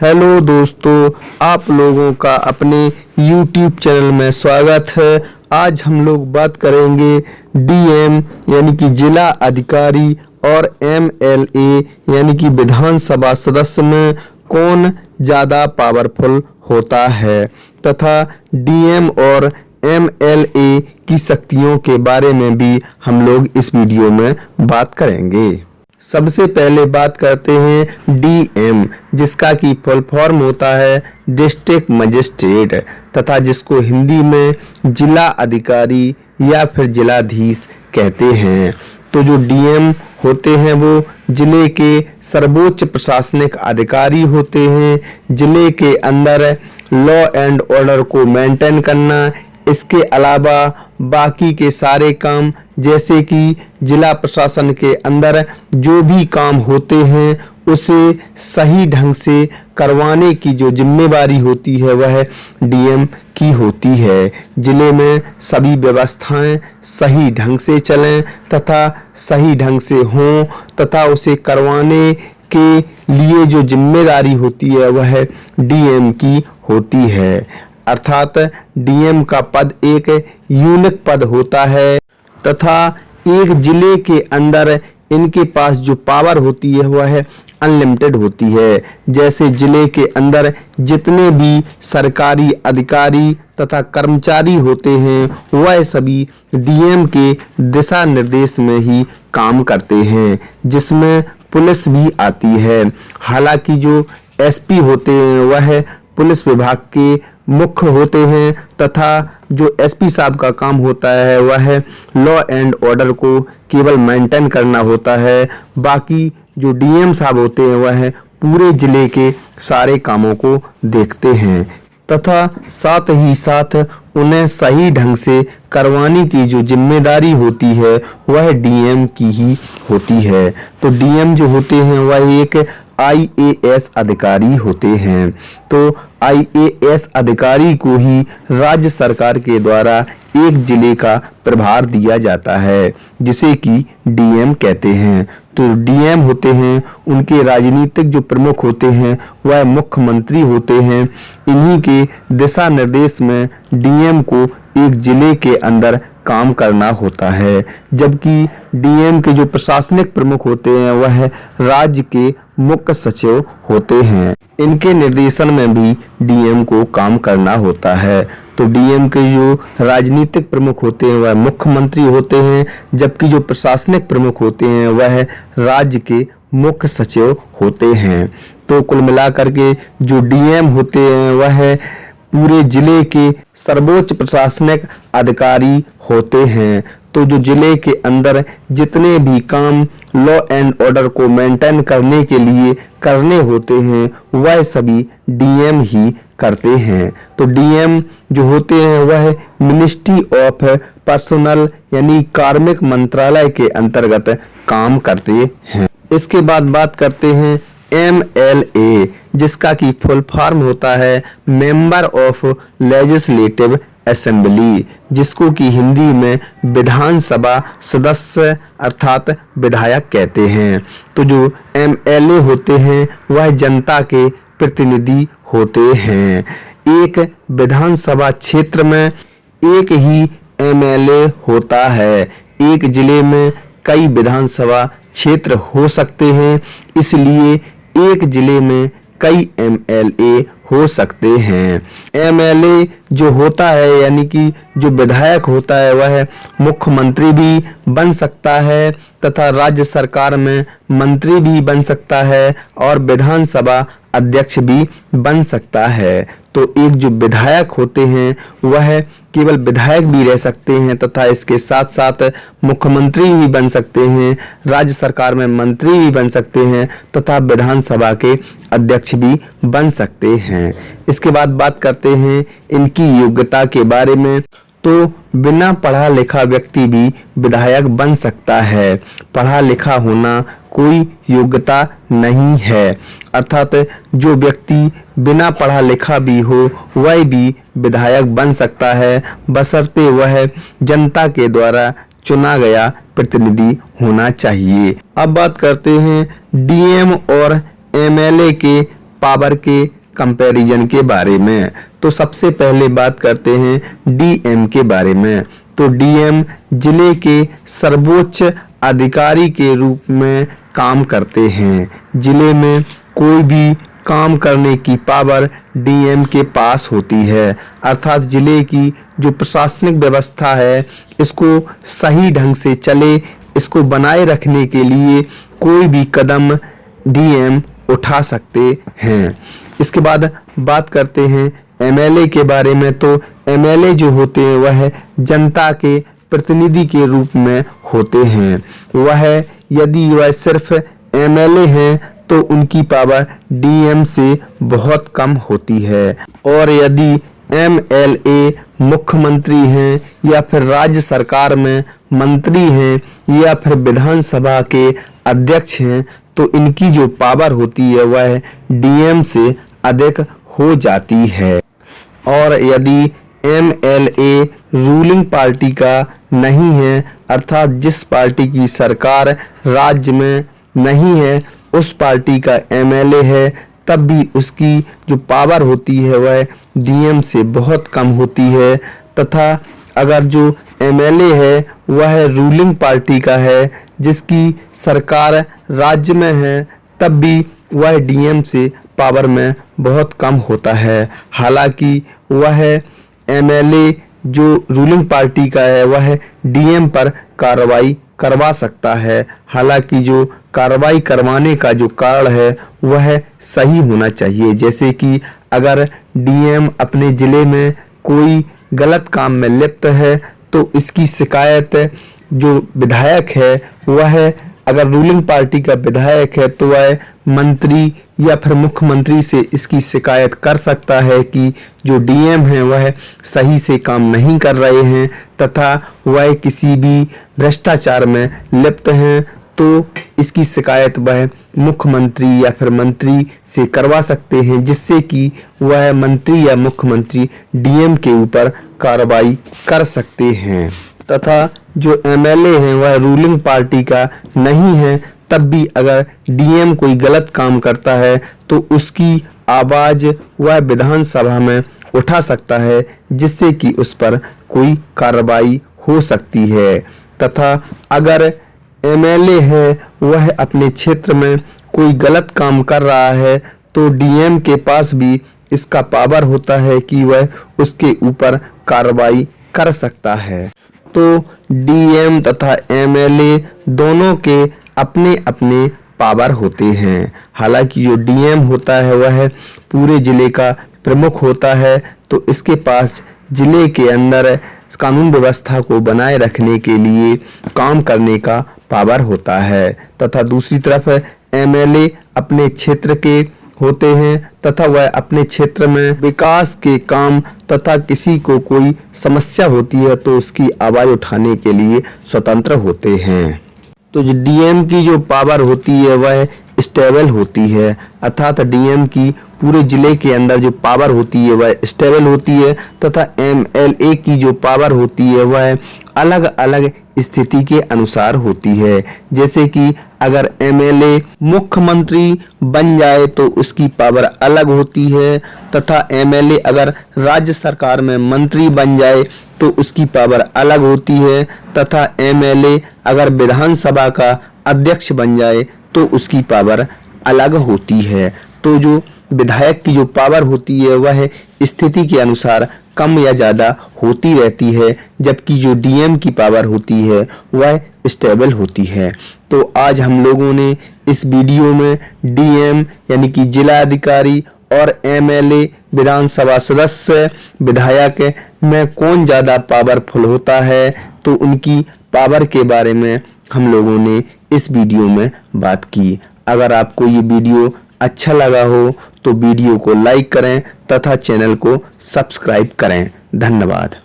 Hello दोस्तों, आप लोगों का अपने YouTube चैनल में स्वागत है। आज हम लोग बात करेंगे डीएम यानी कि जिला अधिकारी और एमएलए यानी कि विधानसभा सदस्य में कौन ज़्यादा पावरफुल होता है तथा डीएम और एमएलए की शक्तियों के बारे में भी हम लोग इस वीडियो में बात करेंगे। सबसे पहले बात करते हैं डीएम, जिसका की फुल फॉर्म होता है डिस्ट्रिक्ट मजिस्ट्रेट तथा जिसको हिंदी में जिला अधिकारी या फिर जिलाधीश कहते हैं। तो जो डीएम होते हैं वो जिले के सर्वोच्च प्रशासनिक अधिकारी होते हैं। जिले के अंदर लॉ एंड ऑर्डर को मेंटेन करना, इसके अलावा बाकी के सारे काम जैसे कि जिला प्रशासन के अंदर जो भी काम होते हैं उसे सही ढंग से करवाने की जो जिम्मेवारी होती है वह डीएम की होती है। जिले में सभी व्यवस्थाएं सही ढंग से चलें तथा सही ढंग से हों तथा उसे करवाने के लिए जो जिम्मेदारी होती है वह डीएम की होती है। अर्थात डीएम का पद एक यूनिक पद होता है तथा एक जिले के अंदर इनके पास जो पावर होती है वह अनलिमिटेड होती है। जैसे जिले के अंदर जितने भी सरकारी अधिकारी तथा कर्मचारी होते हैं वह सभी डीएम के दिशा निर्देश में ही काम करते हैं, जिसमें पुलिस भी आती है। हालांकि जो एसपी होते हैं वह पुलिस विभाग के मुख्य होते हैं तथा जो एसपी साहब का काम होता है वह लॉ एंड ऑर्डर को केवल मेंटेन करना होता है। बाकी जो डीएम साहब होते हैं वह पूरे जिले के सारे कामों को देखते हैं तथा साथ ही साथ उन्हें सही ढंग से करवाने की जो जिम्मेदारी होती है वह डीएम की ही होती है। तो डीएम जो होते हैं वह एक आईएएस अधिकारी होते हैं। तो आईएएस अधिकारी को ही राज्य सरकार के द्वारा एक जिले का प्रभार दिया जाता है, जिसे कि डीएम कहते हैं। तो डीएम होते हैं, उनके राजनीतिक जो प्रमुख होते हैं वह मुख्यमंत्री होते हैं। इन्हीं के दिशा निर्देश में डीएम को एक जिले के अंदर काम करना होता है, जबकि डीएम के जो प्रशासनिक प्रमुख होते हैं वह राज्य के मुख्य सचिव होते हैं। इनके निर्देशन में भी डीएम को काम करना होता है। तो डीएम के जो राजनीतिक प्रमुख होते हैं वह मुख्यमंत्री होते हैं, जबकि जो प्रशासनिक प्रमुख होते हैं वह राज्य के मुख्य सचिव होते हैं। तो कुल मिलाकर के जो डीएम होते हैं वह पूरे जिले के सर्वोच्च प्रशासनिक अधिकारी होते हैं। तो जो जिले के अंदर जितने भी काम लॉ एंड ऑर्डर को मेंटेन करने के लिए करने होते हैं वह सभी डीएम ही करते हैं। तो डीएम जो होते हैं वह मिनिस्ट्री ऑफ पर्सनल यानी कार्मिक मंत्रालय के अंतर्गत काम करते हैं। इसके बाद बात करते हैं एमएलए, जिसका की फुल फॉर्म होता है मेंबर ऑफ लेजिस्लेटिव असेंबली, जिसको कि हिंदी में विधानसभा सदस्य अर्थात विधायक कहते हैं। तो जो एमएलए होते हैं वह जनता के प्रतिनिधि होते हैं। एक विधानसभा क्षेत्र में एक ही एमएलए होता है। एक जिले में कई विधानसभा क्षेत्र हो सकते हैं, इसलिए एक जिले में कई एमएलए हो सकते हैं। एमएलए जो होता है यानी कि जो विधायक होता है वह मुख्यमंत्री भी बन सकता है तथा राज्य सरकार में मंत्री भी बन सकता है और विधानसभा अध्यक्ष भी बन सकता है। तो एक जो विधायक होते हैं वह केवल विधायक भी रह सकते हैं तथा इसके साथ साथ मुख्यमंत्री भी बन सकते हैं, राज्य सरकार में मंत्री भी बन सकते हैं तथा विधानसभा के अध्यक्ष भी बन सकते हैं। इसके बाद बात करते हैं इनकी योग्यता के बारे में। तो बिना पढ़ा लिखा व्यक्ति भी विधायक बन सकता है। पढ़ा लिखा होना कोई योग्यता नहीं है, अर्थात जो व्यक्ति बिना पढ़ा लिखा भी हो वह भी विधायक बन सकता है, बशर्ते वह जनता के द्वारा चुना गया प्रतिनिधि होना चाहिए। अब बात करते हैं डीएम और एमएलए के पावर के कंपैरिजन के बारे में। तो सबसे पहले बात करते हैं डीएम के बारे में। तो डीएम जिले के सर्वोच्च अधिकारी के रूप में काम करते हैं। जिले में कोई भी काम करने की पावर डीएम के पास होती है, अर्थात जिले की जो प्रशासनिक व्यवस्था है इसको सही ढंग से चले, इसको बनाए रखने के लिए कोई भी कदम डीएम उठा सकते हैं। इसके बाद बात करते हैं एमएलए के बारे में। तो एमएलए जो होते हैं वह जनता के प्रतिनिधि के रूप में होते हैं। यदि वह सिर्फ एमएलए हैं तो उनकी पावर डीएम से बहुत कम होती है, और यदि एमएलए मुख्यमंत्री हैं या फिर राज्य सरकार में मंत्री हैं या फिर विधानसभा के अध्यक्ष हैं तो इनकी जो पावर होती है वह डीएम से अधिक हो जाती है। और यदि एमएलए रूलिंग पार्टी का नहीं है, अर्थात जिस पार्टी की सरकार राज्य में नहीं है उस पार्टी का एमएलए है, तब भी उसकी जो पावर होती है वह डीएम से बहुत कम होती है। तथा अगर जो एमएलए है वह रूलिंग पार्टी का है, जिसकी सरकार राज्य में है, तब भी वह डीएम से पावर में बहुत कम होता है। हालांकि वह एमएलए जो रूलिंग पार्टी का है वह डीएम पर कार्रवाई करवा सकता है। हालांकि जो कार्रवाई करवाने का जो कारण है वह सही होना चाहिए। जैसे कि अगर डीएम अपने जिले में कोई गलत काम में लिप्त है तो इसकी शिकायत जो विधायक है वह, अगर रूलिंग पार्टी का विधायक है तो वह मंत्री या फिर मुख्यमंत्री से इसकी शिकायत कर सकता है कि जो डीएम है वह सही से काम नहीं कर रहे हैं तथा वह किसी भी भ्रष्टाचार में लिप्त हैं, तो इसकी शिकायत वह मुख्यमंत्री या फिर मंत्री से करवा सकते हैं, जिससे कि वह मंत्री या मुख्यमंत्री डीएम के ऊपर कार्रवाई कर सकते हैं। तथा जो एमएलए हैं वह रूलिंग पार्टी का नहीं है, तब भी अगर डीएम कोई गलत काम करता है तो उसकी आवाज वह विधानसभा में उठा सकता है, जिससे कि उस पर कोई कार्रवाई हो सकती है। तथा अगर एमएलए है वह अपने क्षेत्र में कोई गलत काम कर रहा है तो डीएम के पास भी इसका पावर होता है कि वह उसके ऊपर कार्रवाई कर सकता है। तो डीएम तथा एमएलए दोनों के अपने अपने पावर होते हैं। हालांकि जो डीएम होता है वह पूरे जिले का प्रमुख होता है, तो इसके पास जिले के अंदर कानून व्यवस्था को बनाए रखने के लिए काम करने का पावर होता है। तथा दूसरी तरफ एमएलए अपने क्षेत्र के होते हैं तथा वह अपने क्षेत्र में विकास के काम तथा किसी को कोई समस्या होती है तो उसकी आवाज उठाने के लिए स्वतंत्र होते हैं। तो जो डीएम की जो पावर होती है वह स्टेबल होती है, अर्थात डीएम की पूरे जिले के अंदर जो पावर होती है वह स्टेबल होती है। तथा एमएलए की जो पावर होती है वह अलग अलग स्थिति के अनुसार होती है। जैसे कि अगर एमएलए मुख्यमंत्री बन जाए तो उसकी पावर अलग होती है, तथा एमएलए अगर राज्य सरकार में मंत्री बन जाए तो उसकी पावर अलग होती है, तथा एमएलए अगर विधानसभा का अध्यक्ष बन जाए तो उसकी पावर अलग होती है। तो जो विधायक की जो पावर होती है वह स्थिति के अनुसार कम या ज़्यादा होती रहती है, जबकि जो डीएम की पावर होती है वह स्टेबल होती है। तो आज हम लोगों ने इस वीडियो में डीएम यानी कि जिला अधिकारी और एमएलए विधानसभा सदस्य विधायक में कौन ज़्यादा पावरफुल होता है तो उनकी पावर के बारे में हम लोगों ने इस वीडियो में बात की। अगर आपको ये वीडियो अच्छा लगा हो तो वीडियो को लाइक करें तथा चैनल को सब्सक्राइब करें। धन्यवाद।